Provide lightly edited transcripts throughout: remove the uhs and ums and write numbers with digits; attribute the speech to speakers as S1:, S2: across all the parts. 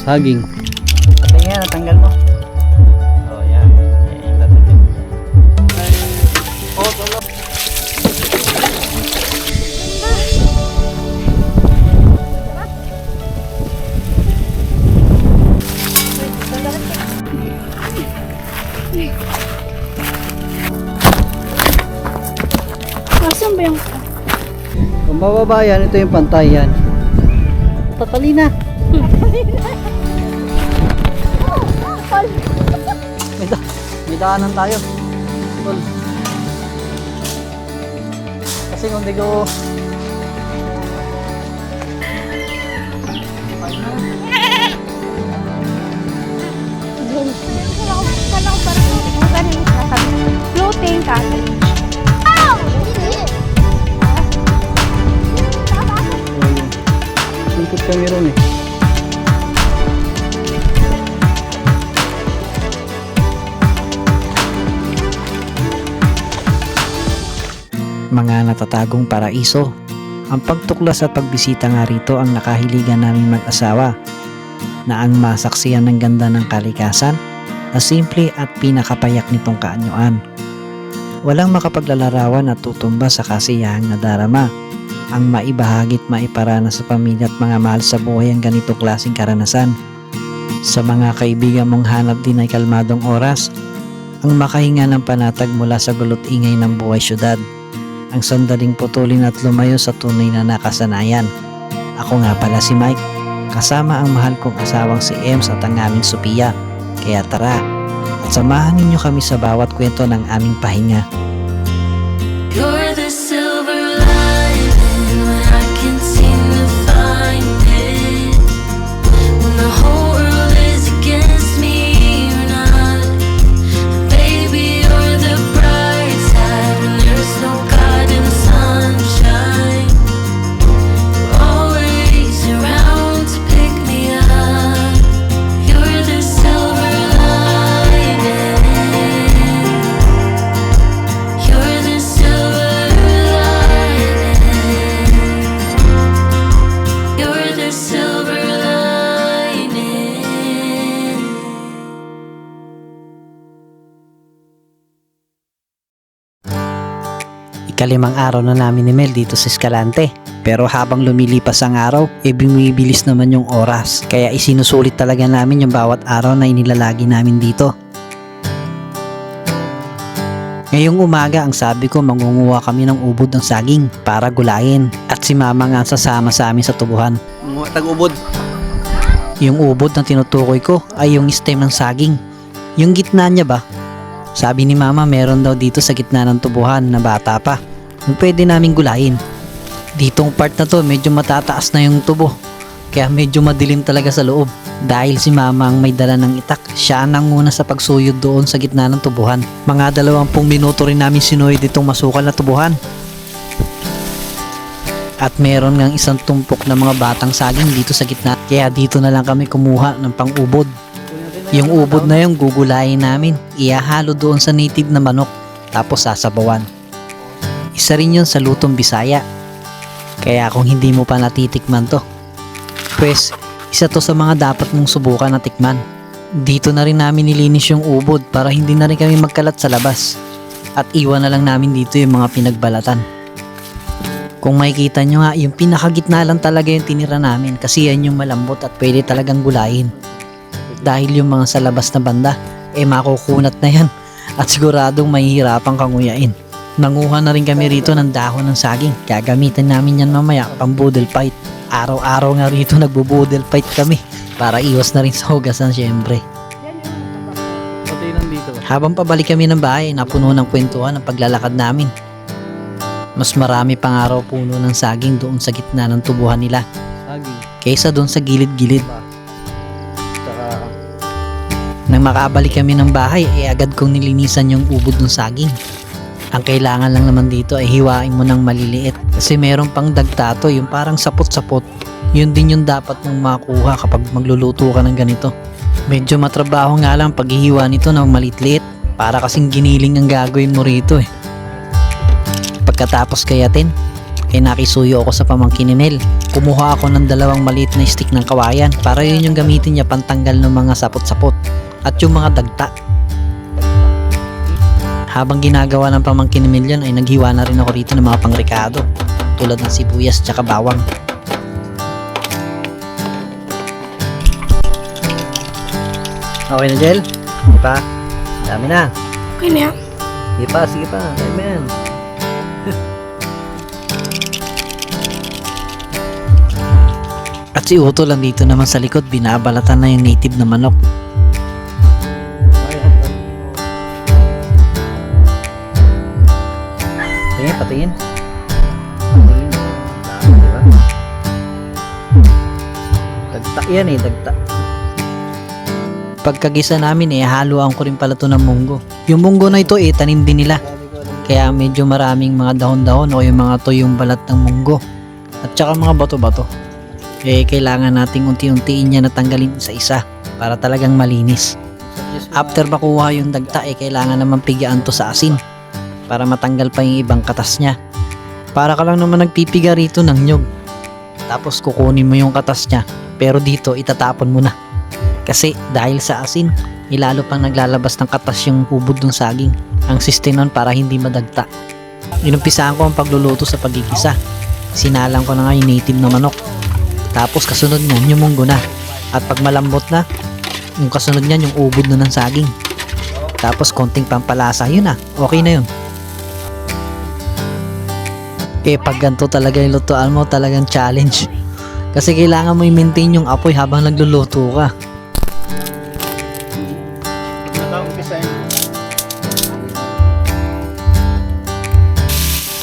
S1: saging.
S2: Pati nga, natanggal mo. Oh, yan. Iingat natin. Oh, tulog.
S3: Asan ba yung...
S1: Kung bababa yan, ito yung pantay yan. Tatalina. May daanan tayo. Tol. Kasi kung di ko...
S3: Kala ko parang floating cottage.
S1: Ikot kami ron eh.
S4: Mga natatagong paraiso. Ang pagtuklas at pagbisita nga rito ang nakahiligan namin mag-asawa na ang masaksiyan ng ganda ng kalikasan na simple at pinakapayak nitong kaanyuan. Walang makapaglalarawan at tutumba sa kasiyahang nadarama. Ang maibahagit maiparana sa pamilya at mga mahal sa buhay ang ganitong klaseng karanasan. Sa mga kaibigan mong hanap din ay kalmadong oras, ang makahinga ng panatag mula sa gulot ingay ng buhay syudad. Ang sandaling putulin at lumayo sa tunay na nakasanayan. Ako nga pala si Mike, kasama ang mahal kong asawang si Ems at ang aming Sophia. Kaya tara, at samahan ninyo kami sa bawat kwento ng aming pahinga.
S5: You're the silver lining when I can't seem to find it. When the whole world is against me, you're not. Baby, you're the bright side when there's no God in the sunshine. You're always around to pick me up. You're the silver lining. You're the silver lining. You're the silver lining.
S4: Ikalimang araw na namin ni Mel dito sa Escalante. Pero habang lumilipas ang araw, bumibilis naman yung oras. Kaya isinusulit talaga namin yung bawat araw na inilalagi namin dito. Ngayong umaga ang sabi ko mangunguha kami ng ubod ng saging para gulayin. At si mama nga sasama sa amin sa tubuhan.
S2: Tag-ubod.
S4: Yung ubod na tinutukoy ko ay yung stem ng saging. Yung gitna niya ba? Sabi ni mama meron daw dito sa gitna ng tubuhan na bata pa. Yung pwede naming gulayin. Ditong part na to medyo matataas na yung tubo. Kaya medyo madilim talaga sa loob. Dahil si mama ang may dala ng itak, siya ang nanguna sa pagsuyod doon sa gitna ng tubuhan. Mga 20 minuto rin namin sinuhid itong masukal na tubuhan. At meron ngang isang tumpok na mga batang saging dito sa gitna. Kaya dito na lang kami kumuha ng pang-ubod. Yung ubod na yung gugulayin namin, ihahalo doon sa native na manok, tapos sasabawan. Isa rin yun sa lutong Bisaya. Kaya kung hindi mo pa natitikman to, pues isa to sa mga dapat mong subukan na tikman. Dito na rin namin nilinis yung ubod para hindi na rin kami magkalat sa labas. At iwan na lang namin dito yung mga pinagbalatan. Kung makikita nyo nga, yung pinakagitna lang talaga yung tinira namin kasi yan yung malambot at pwede talagang gulayin. Dahil yung mga sa labas na banda, makukunat na yan at siguradong mahihirapang kanguyain. Nanguha na rin kami rito ng dahon ng saging. Gagamitin namin yan mamaya pang boodle fight. Araw-araw nga rito nagbo-boodle fight kami para iwas na rin sa hugasan syempre.
S1: Pati nandito ba?
S4: Habang pabalik kami ng bahay, napuno ng kwentuhan ang paglalakad namin. Mas marami pang araw puno ng saging doon sa gitna ng tubuhan nila
S1: Saging.
S4: kaysa doon sa gilid-gilid.
S1: Tsaka
S4: Nang makabalik kami ng bahay, agad kong nilinisan yung ubod ng saging. Ang kailangan lang naman dito ay hiwain mo ng maliliit kasi meron pang dagtato, yung parang sapot-sapot. Yun din yung dapat mong makuha kapag magluluto ka ng ganito. Medyo matrabaho nga lang paghihiwa nito ng maliit-liit para kasing giniling ang gagawin mo rito eh. Pagkatapos kayatin, nakisuyo ako sa pamangkin ni Nel. Kumuha ako ng 2 maliit na stick ng kawayan para yun yung gamitin niya pantanggal ng mga sapot-sapot at yung mga dagta. Habang ginagawa ng pamangkin ni Mel yun, ay naghiwa na rin ako rito ng mga pangrekado tulad ng sibuyas tsaka bawang.
S1: Okay na, Jel? Sige pa. Dami na.
S3: Okay na yan.
S1: Sige pa, sige pa. Amen.
S4: At si Utol lang dito naman sa likod, binabalatan na yung native na manok.
S1: Tingin, patingin. Dagta yan eh, dagta.
S4: Pagkagisa namin haluan ko rin pala to ng munggo. Yung munggo na ito tanim din nila. Kaya medyo maraming mga dahon-dahon o yung mga tuyong balat ng munggo. At saka mga bato-bato. Kailangan nating unti-untiin niya natanggalin isa-isa para talagang malinis. After makuha yung dagta kailangan naman pigaan to sa asin para matanggal pa yung ibang katas niya. Para ka lang naman nagpipiga rito ng nyog. Tapos kukunin mo yung katas niya pero dito itatapon mo na. Kasi dahil sa asin, ilalo pang naglalabas ng katas yung ubod ng saging. Ang sistem nun para hindi madagta. Inumpisahan ko ang pagluluto sa pagigisa. Sinalang ko na nga yung native na manok. Tapos kasunod niyan yung munggo na. At pag malambot na, yung kasunod niyan yung ubod na ng saging. Tapos konting pampalasa, yun na. Okay na yun. Pag ganito talaga yung lutuan mo, talagang challenge. Kasi kailangan mo i-maintain yung apoy habang nagluluto ka.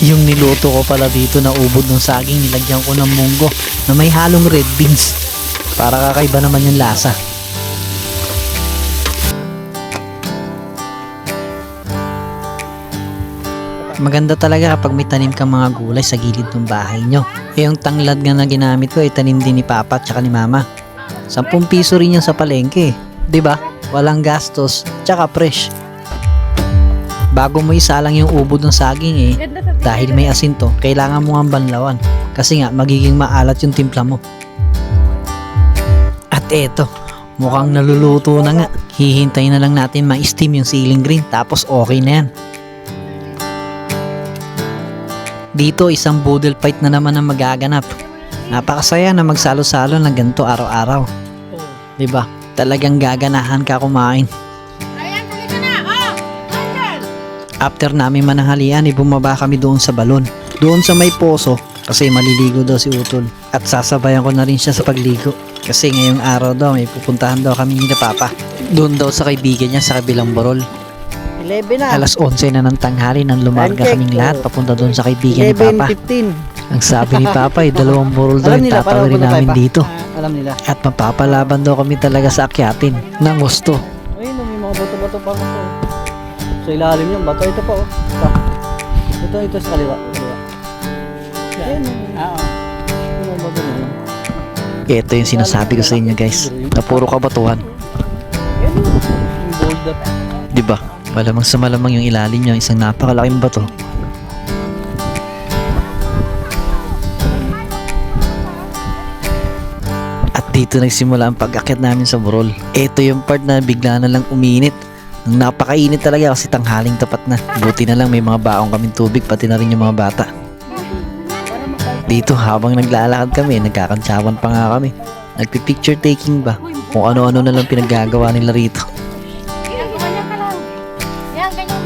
S4: Yung niluto ko pala dito na ubod ng saging, nilagyan ko ng munggo na may halong red beans para kakaiba naman yung lasa. Maganda talaga kapag may tanim kang mga gulay sa gilid ng bahay nyo. Yung tanglad nga na ginamit ko tanim din ni Papa at saka ni Mama. 10 piso rin yan sa palengke, 'di ba? Walang gastos, tsaka fresh. Bago mo isalang yung ubod ng saging dahil may asin to, kailangan mo nga banlawan kasi nga magiging maalat yung timpla mo. At eto, mukhang naluluto na nga. Hihintayin na lang natin ma-steam yung ceiling green tapos okay na yan. Dito isang boodle fight na naman ang magaganap. Napakasaya na magsalo-salo ng ganito araw-araw. 'Di ba? Talagang gaganahan ka kumain. After namin mananghalian, bumaba kami doon sa balon. Doon sa may poso kasi maliligo daw si Utol. At sasabayan ko na rin siya sa pagligo. Kasi ngayong araw daw may pupuntahan daw kami ni Papa. Doon daw sa kaibigan niya sa kabilang borol.
S1: 11 na.
S4: Alas 11 na ng tanghali nang lumarga kaming lahat papunta doon sa kaibigan ni Papa.
S1: 11:15.
S4: Ang sabi ni Papa 2 borol daw yung tatawirin namin dito.
S1: Alam nila.
S4: At mapapalaban daw kami talaga sa akyatin ng gusto.
S1: Ayun, may mga bato-bato pa ito. Sa ilalim yung bato. Ito pa, oh. Ito sa kaliwa. Ayan, yung mga bato na yun.
S4: Ito yung sinasabi ko sa inyo guys, na puro kabatuhan.
S1: Ayan, yung boulder.
S4: Diba? Malamang sa malamang yung ilalim niya isang napakalaking bato. At dito nagsimula ang pag-akyat namin sa burol. Ito yung part na bigla na lang uminit. Nang napakainit talaga kasi tanghaling tapat na. Buti na lang may mga baong kaming tubig pati na rin yung mga bata. Dito habang naglalakad kami, nagkakantsawan pa nga kami. Nagpi-picture taking ba? Kung ano-ano na lang pinaggagawa nila rito.
S3: Ganyan ka lang. Yan, ganyan.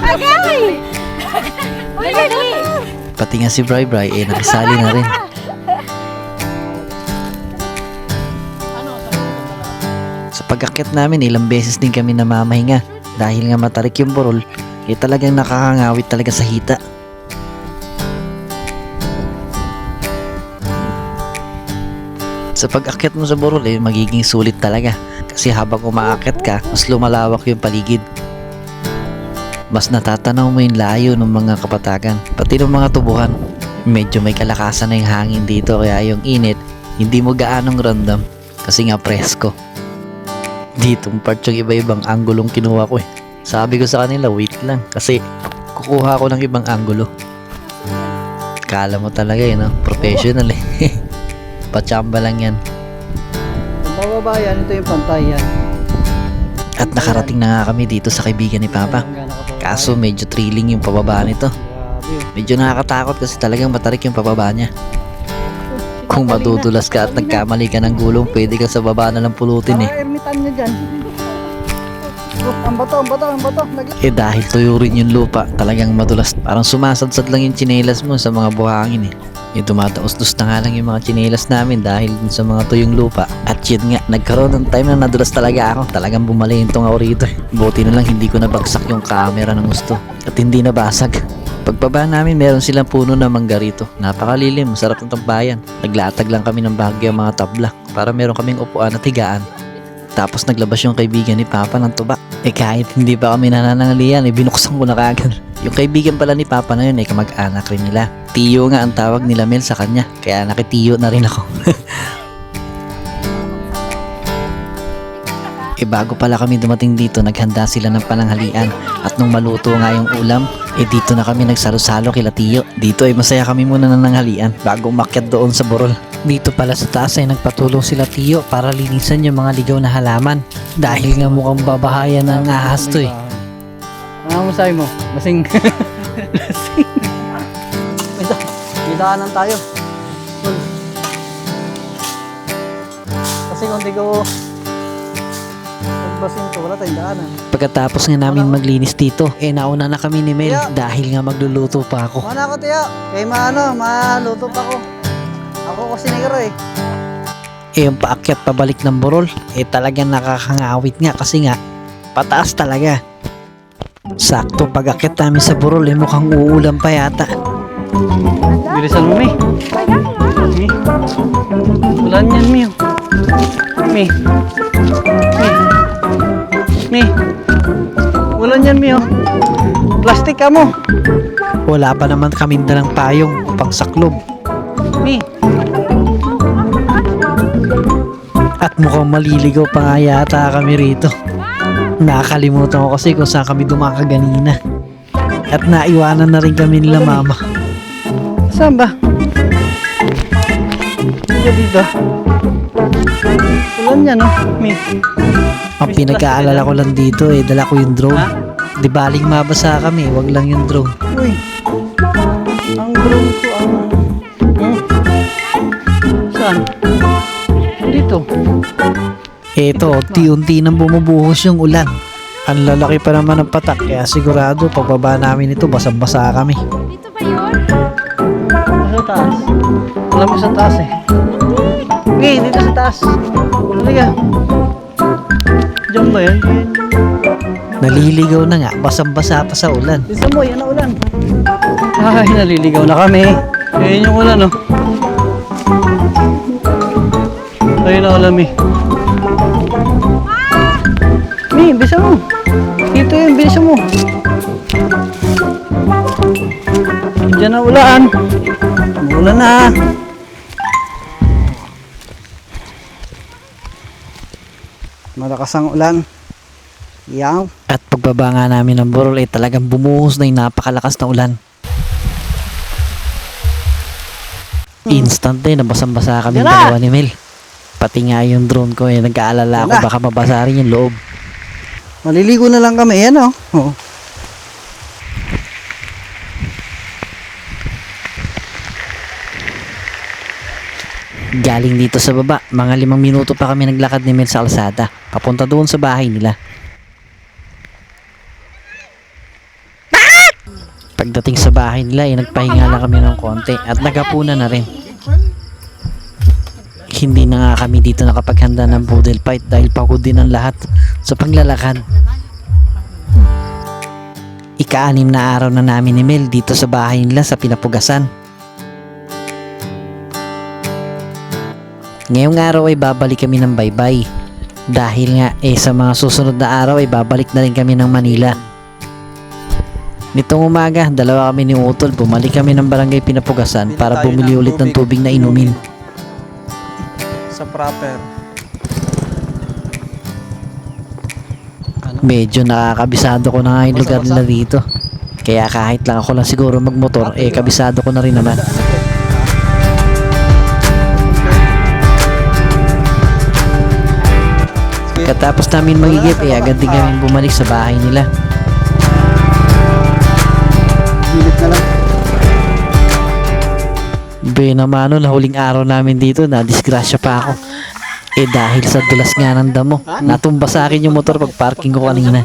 S3: Agay!
S4: Pati nga si Bri Bri nakisali na rin. Sa pag-akyat namin ilang beses din kami namamahinga dahil nga matarik yung burol talagang nakakangawit talaga sa hita. Sa pag-akyat mo sa burol magiging sulit talaga kasi habang umaakyat ka mas lumalawak yung paligid. Mas natatanaw mo yung layo ng mga kapatagan, pati ng mga tubuhan. Medyo may kalakasan na yung hangin dito kaya yung init, hindi mo gaanong random kasi nga presko. Ditong part yung iba-ibang anggulong kinuha ko Sabi ko sa kanila, wait lang. Kasi kukuha ko ng ibang anggulo. Kala mo talaga yun, no? Professional eh. Pachamba lang yan.
S1: Kung bababa yan, ito yung pantay yan.
S4: At nakarating na nga kami dito sa kaibigan ni Papa. Kaso medyo thrilling yung pababa nito.
S1: Grabe yun.
S4: Medyo nakakatakot kasi talagang matarik yung pababa niya. Kung madudulas ka at nagkamali ka ng gulong, pwede ka sa baba na lang pulutin eh.
S1: Para ermitan nyo dyan. Oh, ang bato. Lagi.
S4: Eh dahil tuyo rin yung lupa, talagang madulas. Parang sumasadsad lang yung tsinelas mo sa mga buhangin eh. Yung tumataos-dus na nga lang yung mga tsinelas namin dahil dun sa mga tuyong lupa. At yun nga, nagkaroon ng time na nadulas talaga ako. Talagang bumalintong ako rito. Buti na lang hindi ko nabagsak yung camera ng gusto. At hindi nabasag. Pagbaba namin, meron silang puno na mangga rito. Napakalilim, masarap ng tambayan. Naglatag lang kami ng bagyo mga tabla para meron kaming upuan at higaan. Tapos naglabas yung kaibigan ni Papa ng tuba. Eh kahit hindi pa kami nananangalian, eh binuksan ko na kagad. Yung kaibigan pala ni Papa na yun ay kamag-anak rin nila. Tiyo nga ang tawag nila Mel sa kanya, kaya nakitiyo na rin ako. Eh bago pala kami dumating dito, naghanda sila ng pananghalian. At nung maluto nga yung ulam, eh dito na kami nagsalo-salo kila Tiyo. Dito ay masaya kami muna ng nanghalian bago umakyat doon sa burol. Dito pala sa taas ay nagpatulong sila Tiyo para linisan yung mga ligaw na halaman. Dahil nga mukhang babahayan ng ahas to eh.
S1: Ano masabi mo? Lasing. Lasing. May daanan tayo. Kasi kung di ko nagbasin to, wala tayong daanan.
S4: Pagkatapos nga namin maglinis dito, eh nauna na kami ni Mel dahil nga magluluto pa ako.
S1: Mana ako tiyo? Eh maluto pa ko. Ako kasi negro eh.
S4: Eh yung paakyat pabalik ng burol, eh talagang nakakangawit nga kasi nga pataas talaga. Sakto pag-akyat namin sa burol, eh mukhang uulan pa yata.
S1: Bilisan mo, Mi. Mi. Ulan yan, Mi. Mi. Mi. Ulan yan, Mi. Plastic ka mo.
S4: Wala pa naman kaming dalang payong o pangsaklob.
S1: Mi.
S4: At mukhang maliligaw pa nga yata kami rito. Nakakalimutan ko kasi kung saan kami dumakaganina. At naiwanan na rin kami nila mama.
S1: Saan ba? Dito. Ulan yan, no? Mi.
S4: Ang pinag-aalala ko lang dito eh, dala ko yung drone.
S1: Ha?
S4: Di baling mabasa kami, wag lang yung drone.
S1: Uy. Ang drone ko, Saan? Dito.
S4: Eto, unti-unti nang bumubuhos yung ulan. Ang lalaki pa naman ng patak, kaya sigurado pagbaba namin ito, basang-basa kami.
S3: Dito ba yun?
S1: Sa taas. Alam mo sa taas eh. Okay, dito sa taas. Halika. Diyan ba yan?
S4: Naliligaw na nga, basang-basa pa sa ulan.
S1: Bisa mo, yan na ulan. Ay, naliligaw na kami. Ayun yung ulan, oh. Ayun na ulan, Mi. Mi, bisa mo. Dito yun, bisa mo. Diyan na ulan. Ulan na. Malakas ang ulan. Yaw.
S4: At pagbaba nga namin ng burol ay talagang bumuhos na yung napakalakas na ulan. Instant na basang-basa kami
S1: Yan na!
S4: dalawa ni Mel. Pati nga yung drone ko eh, nag-aalala ako
S1: Yan na!
S4: baka mabasa rin yung loob.
S1: Maliligo na lang kami. Yan, oh. Oo.
S4: Galing dito sa baba, mga 5 minuto pa kami naglakad ni Mel sa kalsada, papunta doon sa bahay nila. Pagdating sa bahay nila, eh, nagpahinga lang kami ng konti at naghapunan na rin. Hindi na nga kami dito nakapaghanda ng boodle fight dahil pagod din ang lahat sa paglalakad. Ika-6 na araw na namin ni Mel dito sa bahay nila sa Pinapugasan. Ngayong araw ay babalik kami ng baybay. Dahil nga sa mga susunod na araw ay babalik na rin kami ng Manila. Nitong umaga, dalawa kami ni Utol, bumalik kami ng barangay Pinapugasan para bumili ulit ng tubig na inumin.
S2: Sa proper.
S1: Ano?
S4: Medyo nakakabisado ko na nga yung lugar nila dito. Kaya kahit lang ako lang siguro magmotor, kabisado ko na rin naman. Katapos namin magigip, agad din kami bumalik sa bahay nila.
S1: Bilit na lang.
S4: Benamano, na huling araw namin dito, na disgrasya pa ako. Dahil sa dulas nga ng damo, natumba sa akin yung motor pag parking ko kanina.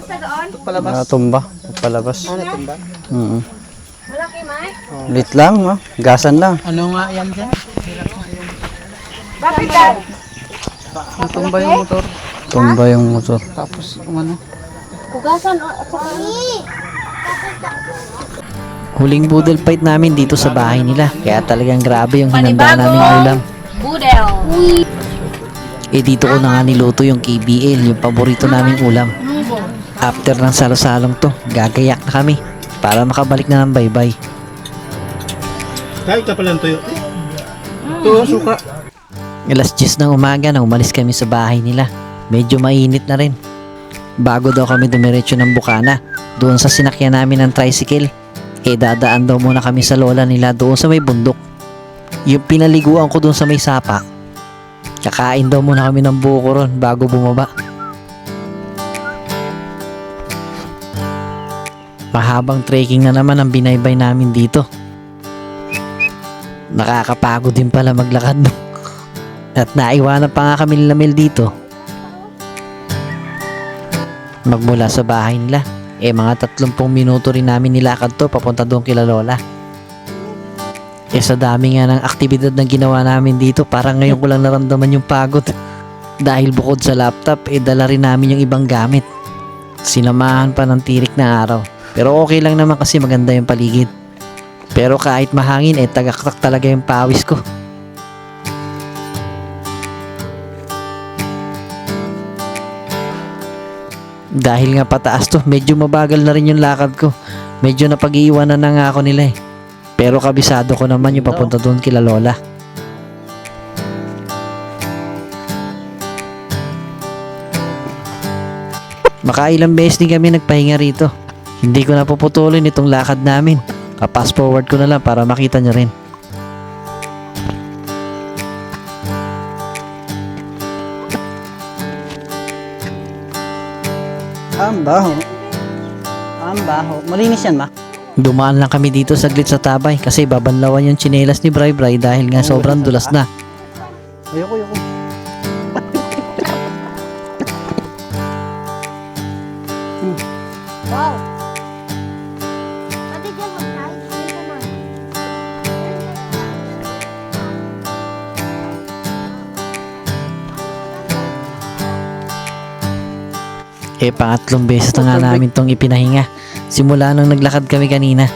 S1: Tumba. Palabas.
S3: Malaki, May?
S1: Lit lang, ha? Gasan lang.
S2: Ano nga yan dyan?
S3: Bakit dad?
S2: Natumba yung motor.
S1: Tumba yung motor.
S2: Tapos, ano?
S3: Kugasan at saka
S4: Huling budol fight namin dito sa bahay nila. Kaya talagang grabe yung hinanda naming ulam.
S3: budel.
S4: Dito ko na nga niluto yung KBL, yung paborito naming ulam. After ng salo-salong to, gagayak na kami para makabalik na ng baybay.
S6: Kahit ka pala ng tuyo. Tuyo, suka.
S4: Alas 10 ng umaga na umalis kami sa bahay nila. Medyo mainit na rin. Bago daw kami dumiretso ng Bukana, doon sa sinakyan namin ng tricycle, dadaan daw muna kami sa lola nila doon sa may bundok. Yung pinaliguan ko doon sa may sapak, kakain daw muna kami ng buko ron bago bumaba. Mahabang trekking na naman ang binaybay namin dito. Nakakapagod din pala maglakad, no? At naiwanan pa nga kami nila Mel dito. Magmula sa bahay nila, mga 30 minuto rin namin nilakad to papunta doon kila lola. Sa dami nga ng aktibidad na ginawa namin dito, parang ngayon ko lang naramdaman yung pagod. Dahil bukod sa laptop, dala rin namin yung ibang gamit. Sinamahan pa ng tirik na araw. Pero okay lang naman kasi maganda yung paligid. Pero kahit mahangin, tagaktak talaga yung pawis ko. Dahil nga pataas to, medyo mabagal na rin yung lakad ko. Medyo napag-iiwanan na nga ako nila. Pero kabisado ko naman yung papunta doon kila lola. Makailang beses din kami nagpahinga rito. Hindi ko na puputulin itong lakad namin. Pass forward ko na lang para makita nyo rin.
S1: Ang baho. Ang baho. Malinis yan, ma?
S4: Dumaan lang kami dito saglit sa tabay kasi babanlawan yung tsinelas ni Bray Bray dahil nga sobrang dulas na.
S1: Ayoko.
S3: Wow. Pati dyan mag-hide. Dito na.
S4: Pangatlong beses na nga namin tong ipinahinga. Simula nang naglakad kami kanina.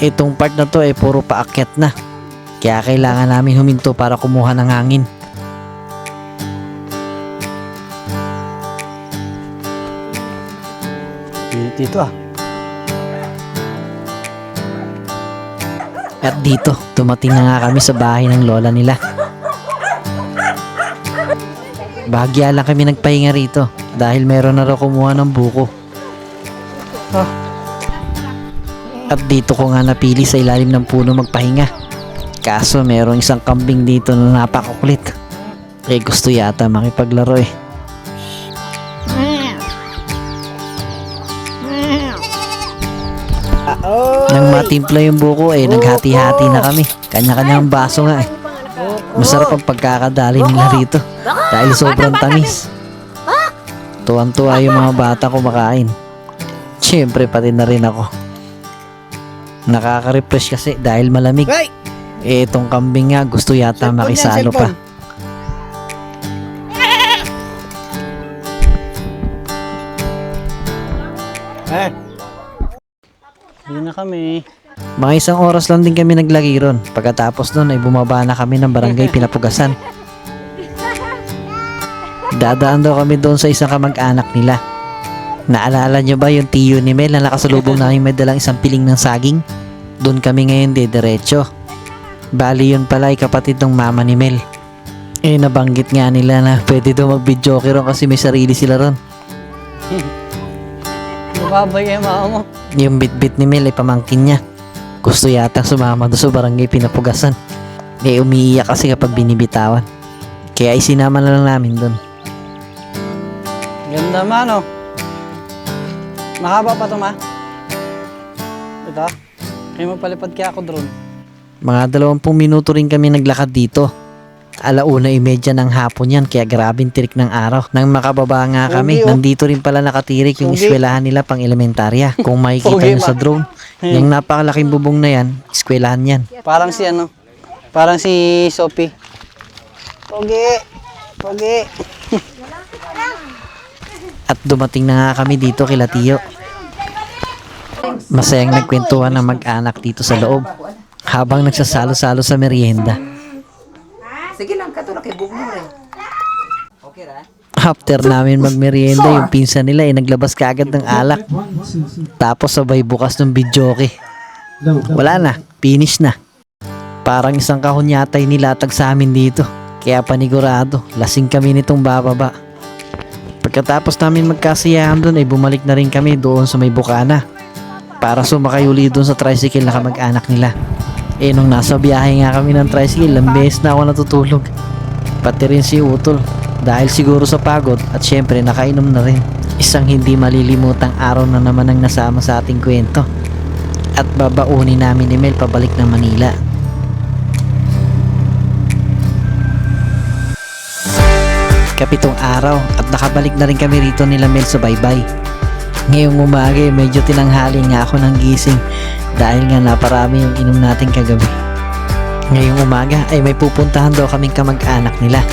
S4: Itong part na to puro paakyat na. Kaya kailangan namin huminto para kumuha ng hangin.
S1: Dito
S4: At dito, tumating na nga kami sa bahay ng lola nila. Bahagya lang kami nagpahinga rito dahil meron na raw kumuha ng buko. At dito ko nga napili sa ilalim ng puno magpahinga. Kaso merong isang kambing dito na napakakulit. Gusto yata makipaglaro Nang matimpla yung buko naghati-hati na kami. Kanya-kanyang baso nga Masarap ang pagkakadali nila rito dahil sobrang tamis. Tuwang-tuwa yung mga bata kumakain. Siyempre pati na rin ako. Nakaka-refresh kasi dahil malamig. Itong kambing nga gusto yata makisalo pa.
S1: Hindi na kami.
S4: Mga isang oras lang din kami naglagi ron. Pagkatapos nun bumaba na kami ng barangay Pinapugasan. Dadaan daw kami doon sa isang kamag-anak nila. Naalala nyo ba yung tiyo ni Mel na nakasalubong namin may dalang isang piling ng saging? Doon kami ngayon diretso. Bali yun pala ay kapatid ng mama ni Mel. Nabanggit nga nila na pwede daw mag-videoke ron kasi may sarili sila ron.
S1: Mababay yung mama mo.
S4: Yung bitbit ni Mel ay pamangkin niya. Gusto yata sumama doon sa barangay Pinapugasan. Umiiyak kasi kapag binibitawan. Kaya isinama na lang namin doon.
S1: Ganda man, oh. Mahaba pa ito, ma. Ito. Kaya magpalipad kaya ako drone.
S4: Mga 20 minuto rin kami naglakad dito. 1:30 ng hapon yan, kaya grabing tirik ng araw. Nang makababa nga kami,
S1: Pogi, oh.
S4: nandito rin pala nakatirik yung
S1: Pogi.
S4: eskwelahan nila pang elementarya. Kung makikita
S1: Pogi,
S4: nyo sa
S1: ma.
S4: drone, yung napakalaking bubong na yan, eskwelahan yan.
S1: Parang si ano? Parang si Sophie. Pogi! Pogi!
S4: At dumating na nga kami dito kila Tiyo. Masayang nagkwentuhan ng mag-anak dito sa loob habang nagsasalo-salo sa merienda.
S2: Sige lang, katulad kay Bugno rin. Okay ra?
S4: After namin magmerienda, yung pinsan nila ay naglabas kaagad ng alak. Tapos sabay bukas ng videoke. Wala na, finish na. Parang isang kahon yata yung nilatag sa amin dito. Kaya panigurado, lasing kami nitong bababa. Pagkatapos namin magkasiyahan doon ay bumalik na rin kami doon sa may bukana para sumakay uli doon sa tricycle na kamag-anak nila. Nung nasa biyahe nga kami ng tricycle, ilang beses na ako natutulog. Pati rin si Utol dahil siguro sa pagod at syempre nakainom na rin. Isang hindi malilimutang araw na naman ang nasama sa ating kwento. At babaunin namin ni Mel pabalik ng Manila. Kapitong araw at nakabalik na rin kami rito nila Mel sa baybay. Ngayong umaga medyo tinanghali nga ako ng gising dahil nga naparami yung inom natin kagabi. Ngayong umaga ay may pupuntahan daw kaming kamag-anak nila.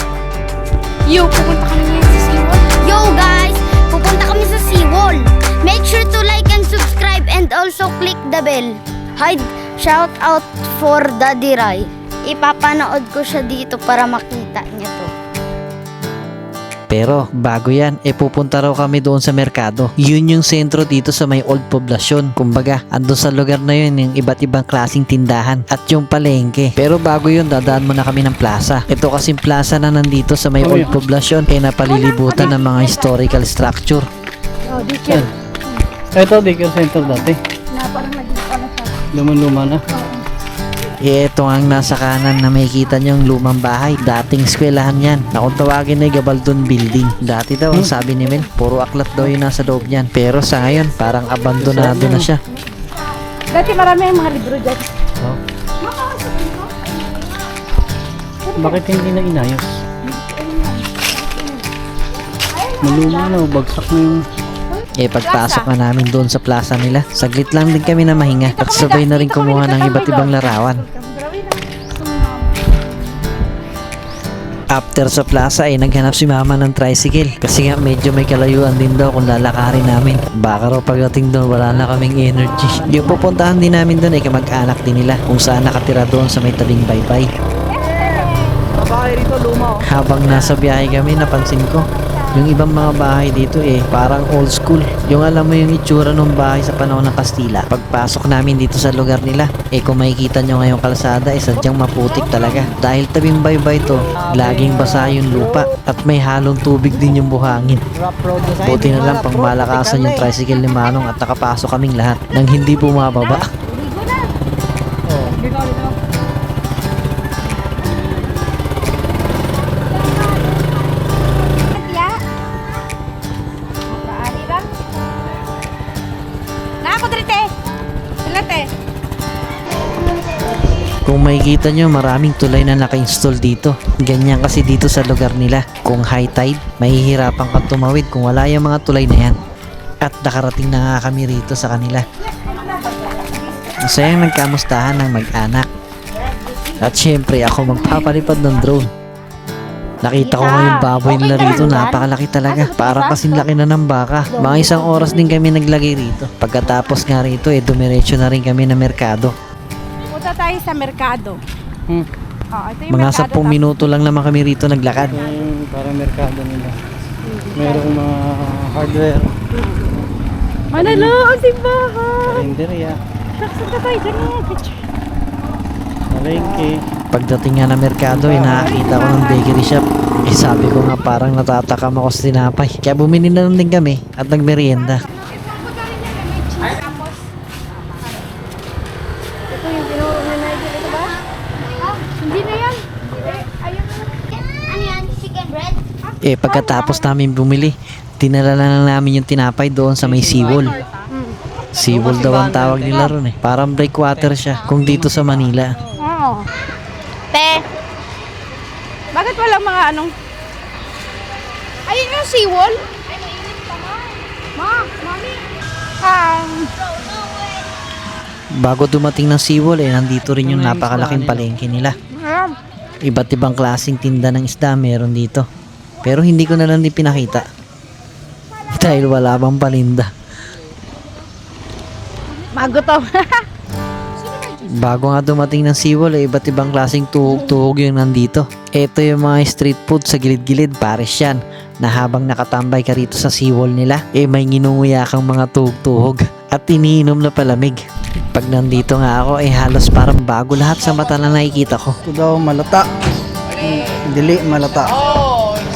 S3: Yo, pupunta kami ngayon sa SeaWorld.
S7: Yo guys, pupunta kami sa SeaWorld. Make sure to like and subscribe and also click the bell. Hi, shout out for Daddy Rai. Ipapanood ko siya dito para makita niya to.
S4: Pero bago yan, pupunta raw kami doon sa merkado. Yun yung sentro dito sa may old poblasyon. Kumbaga, andun sa lugar na yun yung iba't ibang klaseng tindahan at yung palengke. Pero bago yun, dadaan muna kami ng plaza. Ito kasing plaza na nandito sa may old poblasyon napalilibutan ng mga historical structure.
S3: Oh, dikir.
S1: Ito, daycare center dati.
S3: Parang naging pala siya.
S1: Luman-luma na.
S4: Ito ang nasa kanan na makikita nyo yung lumang bahay. Dating eskwelahan yan. Na kung tawagin ay Gabaldon Building. Dati daw, ang sabi ni Mel, puro aklat daw yung nasa loob niyan. Pero sa ngayon, parang abandonado na siya.
S3: Dati marami ang mga libro dyan.
S1: Oh. Bakit hindi na inayos? Maluma na, bagsak na yung...
S4: Pagpasok na namin doon sa plaza nila, saglit lang din kami na mahinga at sabay na rin kumuha ng iba't ibang larawan. After sa plaza naghanap si mama ng tricycle kasi nga medyo may kalayuan din daw kung lalakarin namin. Baka raw pagdating doon wala na kaming energy. Yung pupuntahan din namin doon ay kamag-anak din nila kung saan nakatira doon sa may tabing baybay.
S1: Babae rito, luma, oh.
S4: Habang nasa biyahe kami, napansin ko yung ibang mga bahay dito parang old school. Yung alam mo yung itsura ng bahay sa panahon ng Kastila. Pagpasok namin dito sa lugar nila, kung makikita nyo ngayong kalsada sadyang maputik talaga. Dahil tabing baybay to, laging basa yung lupa at may halong tubig din yung buhangin.
S1: Rough road na sa'yo.
S4: Buti na lang pang malakasan yung tricycle ni Manong at nakapasok kaming lahat nang hindi bumababa. Kung makikita nyo, maraming tulay na naka-install dito. Ganyan kasi dito sa lugar nila. Kung high tide, mahihirapan kang tumawid kung wala yung mga tulay na yan. At nakarating na nga kami rito sa kanila. Masayang nagkamustahan ng mag-anak. At syempre ako magpapalipad ng drone. Nakita ko nga yung baboy nila rito, napakalaki talaga. Parang kasing laki na ng baka. Mga 1 oras din kami naglagay rito. Pagkatapos nga rito, dumiretso na rin kami na merkado.
S3: Punta tayo sa merkado. Ito yung
S4: Mga
S3: merkado,
S4: 10 minuto lang naman kami rito naglakad.
S1: Parang merkado nila. Merong mga hardware.
S3: Manalo ang simbahan.
S1: Karinderya.
S3: Shucks, ang tatay. Ganyan.
S1: Malengke.
S4: Pagdating nga ng merkado, nakakita ko ng bakery shop. Sabi ko nga parang natatakam ako sa tinapay. Kaya bumili na lang din kami at nagmerienda.
S3: Ito yung tinuro na Nigel. Ito ba? Hindi na yan. Ayun na.
S7: Ano yan? Chicken bread?
S4: Pagkatapos namin bumili, dinala na lang namin yung tinapay doon sa may seawall. Seawall daw ang tawag nila ron eh. Parang breakwater siya kung dito sa Manila.
S3: Oo. Te. Bakit walang mga anong... Ayun yung seawall? Ay, mainit pa mami.
S4: Bago dumating ng seawall nandito rin yung napakalaking palengke nila. Iba't ibang klaseng tinda ng isda meron dito. Pero hindi ko na lang din pinakita. Dahil wala bang paninda.
S3: Magutom.
S4: Bago nga dumating ng seawall iba't ibang klaseng tuhog-tuhog yung nandito. Ito yung mga street food sa gilid-gilid, pares yan. Na habang nakatambay ka rito sa seawall nila, may nginunguya kang mga tuhog-tuhog at iniinom na palamig. Pag nandito nga ako halos parang bago lahat sa mata na nakikita ko.
S1: Ito daw malata. Dili malata.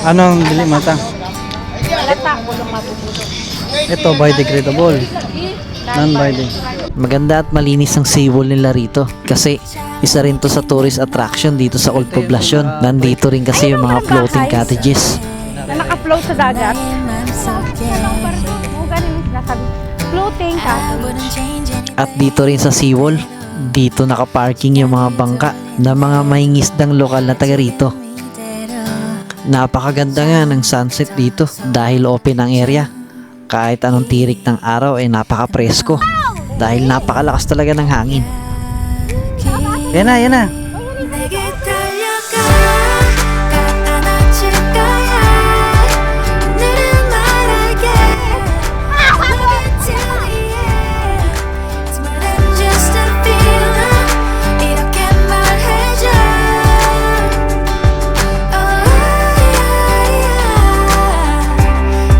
S1: Anong dili malata?
S3: Malata. Walang matututo.
S1: Ito biodegradable. Non-biodegradable.
S4: Maganda at malinis ang seawall nila rito kasi isa rin to sa tourist attraction dito sa Old Poblacion. Nandito rin kasi yung mga floating cottages.
S3: Na naka-float sa dagat. Kung ganun yung sinasabi. Floating ka.
S4: At dito rin sa seawall, dito nakaparking yung mga bangka na mga mahingisdang lokal na taga rito. Napakaganda nga ng sunset dito dahil open ang area. Kahit anong tirik ng araw napaka-presko dahil napakalakas talaga ng hangin.
S1: Yan na, yan na.
S5: 내게 달려가 안아줄 거야 오늘은 말할게 It's more than just a feeling 이렇게 말해줘 Oh yeah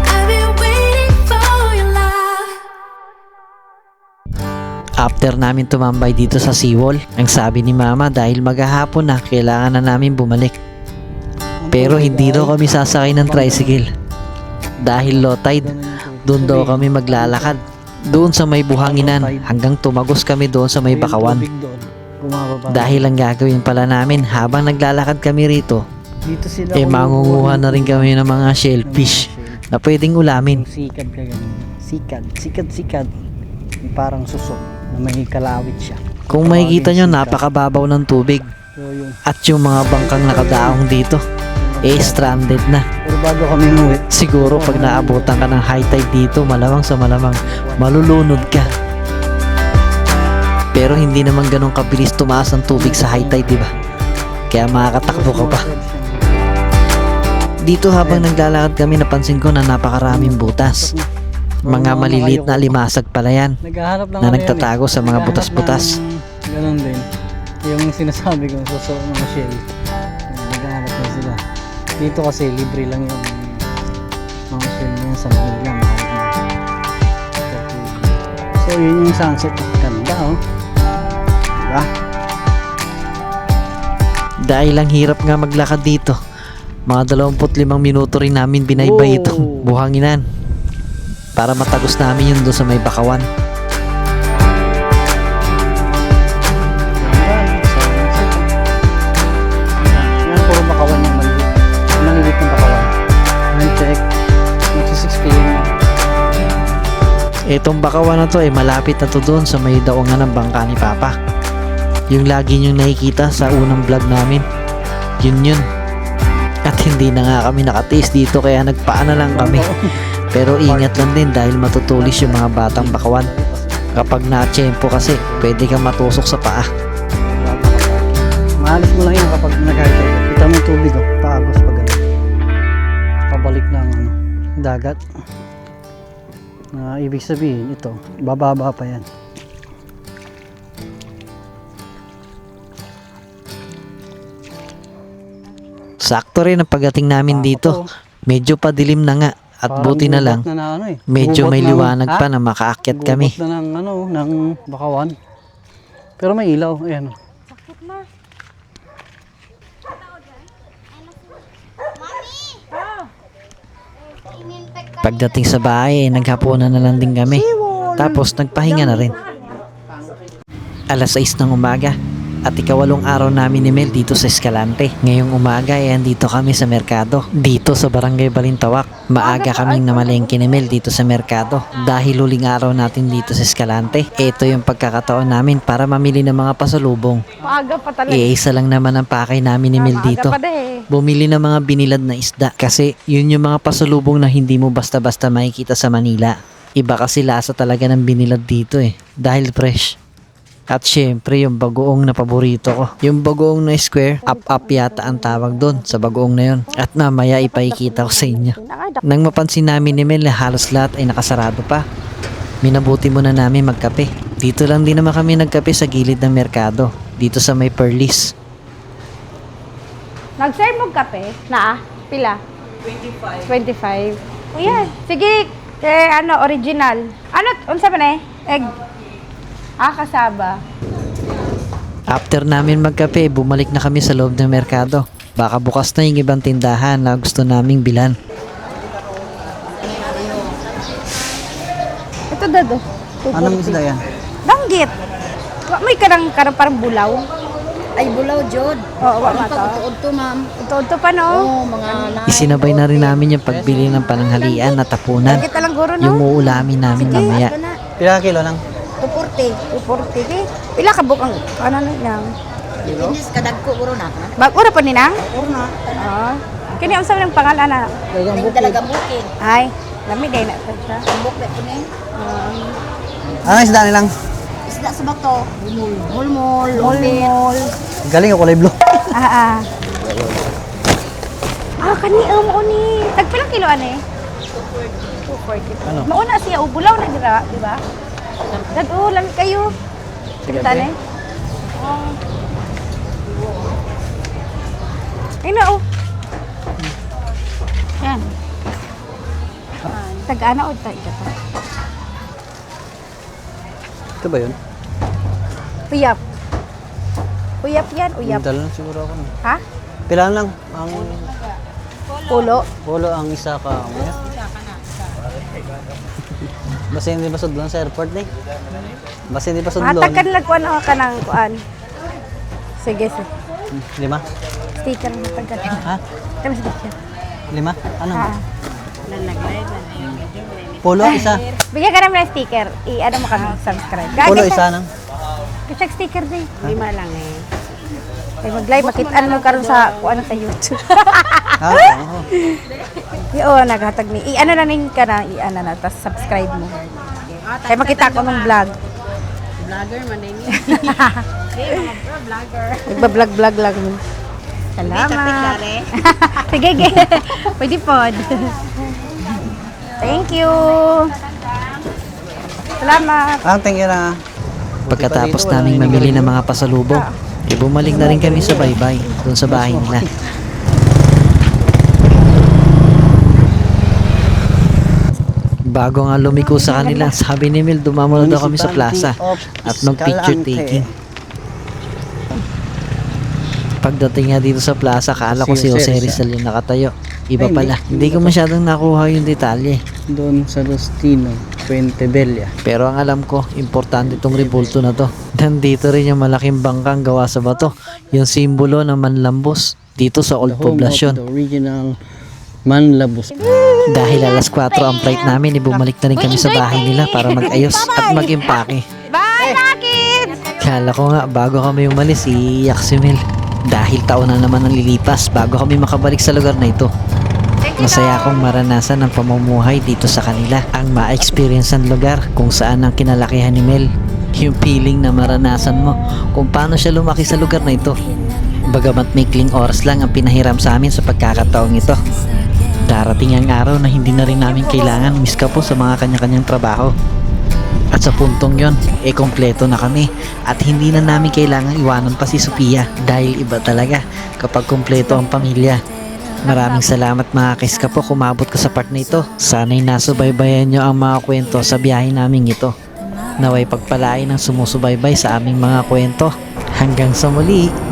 S5: I've been waiting for your love
S4: After namin tumambay dito sa seawall, ang sabi ni mama dahil maghahapon na kailangan na namin bumalik. Pero hindi daw kami sasakay ng tricycle. Dahil low tide, doon daw kami maglalakad. Doon sa may buhanginan hanggang tumagos kami doon sa may bakawan. Dahil ang gagawin pala namin habang naglalakad kami rito,
S1: dito sila
S4: mangunguha na rin kami ng mga shellfish na pwedeng ulamin.
S1: Sikad ka ganun. Sikad. Parang susok na may kalawit siya.
S4: Kung makikita nyo, napakababaw ng tubig.
S1: So yun.
S4: At yung mga bangkang nakadaong dito, stranded na.
S1: Pero bago kami umuwi,
S4: Siguro pag naabutan ka ng high tide dito, malamang sa malamang, malulunod ka. Pero hindi naman ganun kabilis tumaas ang tubig sa high tide, diba? Kaya makakatakbo ka pa. Dito habang naglalakad kami, napansin ko na napakaraming butas. Mga maliliit na limasag pala yan
S1: naghahanap lang
S4: na
S1: kami
S4: nagtatago sa mga butas-butas.
S1: Ganon din. Yung sinasabi ko sa mga shell. Naghahanap lang sila. Dito kasi libre lang yung mga shell niya sa Manila. So yun yung sunset. Ganda oh. Diba?
S4: Dahil ang hirap nga maglakad dito, mga 25 minuto rin namin binaybay itong buhanginan para matagos namin yun doon sa may bakawan.
S1: Yan puro bakawan yung maliit. Maliit ng bakawan. Check. Magsi 6 p.m.
S4: Itong bakawan na to malapit na to doon sa may daungan ng bangka ni Papa. Yung lagi nyong nakikita sa unang vlog namin. Yun. At hindi na nga kami nakatiis dito kaya nagpaana lang kami. Pero ingat lang din dahil matutulis yung mga batang bakawan. Kapag na-tsempo kasi, pwede kang matusok sa paa.
S1: Maalis mo lang yan kapag nag-high. Kita mo yung tubig oh. Paagos pag ano. Pabalik ng dagat. Ibig sabihin ito, bababa pa yan.
S4: Sakto rin ang pagdating namin dito. Medyo padilim na nga At
S1: Parang
S4: buti na lang,
S1: gubat na ano eh.
S4: medyo
S1: Gubat
S4: may
S1: ng-
S4: liwanag
S1: Ha?
S4: pa na makaakyat kami.
S1: Gubat na ng ano, ng bakawan. Pero may ilaw, ayan.
S4: Pagdating sa bahay, naghapunan na lang din kami. Tapos nagpahinga na rin. Alas 6 ng umaga at ikawalong araw namin ni Mel dito sa Escalante. Ngayong umaga ay andito kami sa merkado, dito sa Barangay Balintawak. Maaga kaming namalengke ni Mel dito sa merkado dahil huling araw natin dito sa Escalante. Ito yung pagkakataon namin para mamili ng mga pasalubong.
S3: Maaga pa talaga.
S4: Iisa lang naman ang pakay namin ni Mel dito. Bumili ng mga binilad na isda kasi yun yung mga pasalubong na hindi mo basta-basta makikita sa Manila. Iba kasi lasa talaga ng binilad dito eh, dahil fresh. At syempre yung bagoong na paborito ko. Yung bagoong na square, up-up yata ang tawag doon sa bagoong na yun. At mamaya ipakikita ko sa inyo. Nang mapansin namin ni Mel na halos lahat ay nakasarado pa, minabuti muna namin magkape. Dito lang din naman kami nagkape sa gilid ng merkado, dito sa may Perlis.
S3: Nag-serve mo kape? Na? Pila? 25. O yan. Sige, original. Ano, unsa ba na egg? Kasaba.
S4: After namin magkape, bumalik na kami sa loob ng merkado. Baka bukas na yung ibang tindahan na gusto naming bilan.
S3: Ito dado.
S1: Anong isda yan?
S3: Danggit. May karang parang bulaw.
S8: Ay, bulaw, Jod.
S3: Oo, wala to.
S8: Pag-uod ma'am.
S3: Ito pa no.
S8: Oo, mga
S4: Isinabay na rin namin yung pagbili ng pananghalian at tapunan.
S3: Danggit lang guro no.
S4: Yung uulamin namin mamaya.
S1: Ilang kilo lang?
S8: 240.
S3: 240. Pila ka bukang ano na lang.
S8: Inis kadagko, uro na ka.
S3: Ura pa ni nang?
S8: Uro na.
S3: Oo. Kini unsa man ang pangalan na?
S8: Ay, talagang bukid.
S3: Ay, lami day na to siya.
S8: Ang bukid ko na
S1: Anong isda nilang?
S8: Isda sa bato. Mulmul.
S3: Mulmol.
S1: Galing ako kulay blue.
S3: Kani mo ni. Tagpilang kilo ani? 240.
S1: Ano?
S3: Mauna siya ubulaw na dira, di ba? Dad-ulan kayo. Kita ni. Ay na oh. Yan. Tag-ana o tayo ka.
S1: Ito ba yun?
S3: Uyap. Uyap yan, uyap.
S1: Dala lang siguro ako.
S3: Ha?
S1: Pilaan lang. Ang
S3: Pulo.
S1: polo ang isa ka. Basta hindi ba sudlon sa airport eh? Basta hindi pa sudlon.
S3: Matag ka nila kuan o ka ng kuan. Sige, sige.
S1: 5?
S3: Sticker na matag ka.
S1: Ha?
S3: Kami sticker.
S1: 5? Ano?
S3: Ha.
S1: Polo isa.
S3: Bigyan ka namin ng sticker. I-ano mo kami, subscribe.
S1: Polo isa nang.
S3: Kasi sticker din. 5 lang eh. Ay mag-live, makitaan mo karon sa kuan sa YouTube.
S1: Ha? Oo.
S3: Yo, naghatag ni. I-ano na ning ka na, i-ano na, tapos subscribe mo. Kaya makita ko ng vlog.
S8: Vlogger man din.
S3: Nagba-vlog lang. Salamat. Sige, sige. Pwede po. Thank you. Salamat.
S1: Thank you na.
S4: Pagkatapos naming mamili ng mga pasalubong, bumalik na rin kami sa baybay doon sa bahay nila. Bago nga lumiko sa kanila, sabi ni Mel dumamo na daw kami sa plaza at mag-picture taking. Pagdating nga dito sa plaza, akala ko si Jose Rizal yung nakatayo. Iba pala. Hindi ko masyadong nakuha yung detalye.
S1: Doon sa Lustino, Puente Bella.
S4: Pero ang alam ko, importante itong rebulto na to. Nandito rin yung malaking bangkang gawa sa bato. Yung simbolo ng Manlambos dito sa Old Poblacion.
S1: The original Manlabos.
S4: Dahil alas 4 ang flight namin, bumalik na rin kami sa bahay nila para mag-ayos at mag-impake.
S3: Bye, kids!
S4: Kala ko nga, bago kami umalis, iiyak si Mel. Dahil taon na naman ang lilipas bago kami makabalik sa lugar na ito. Masaya akong maranasan ang pamumuhay dito sa kanila. Ang ma-experience ang lugar kung saan ang kinalakihan ni Mel. Yung feeling na maranasan mo kung paano siya lumaki sa lugar na ito. Bagamat maikling oras lang ang pinahiram sa amin sa pagkakataong ito. Darating ang araw na hindi na rin namin kailangan miskapo sa mga kanya-kanyang trabaho. At sa puntong yon, kompleto na kami at hindi na namin kailangan iwanan pa si Sophia dahil iba talaga kapag kompleto ang pamilya. Maraming salamat mga kiska po kumabot ka sa part na ito. Sana'y nasubaybayan nyo ang mga kwento sa biyahe naming ito. Naway pagpalain ang sumusubaybay sa aming mga kwento. Hanggang sa muli!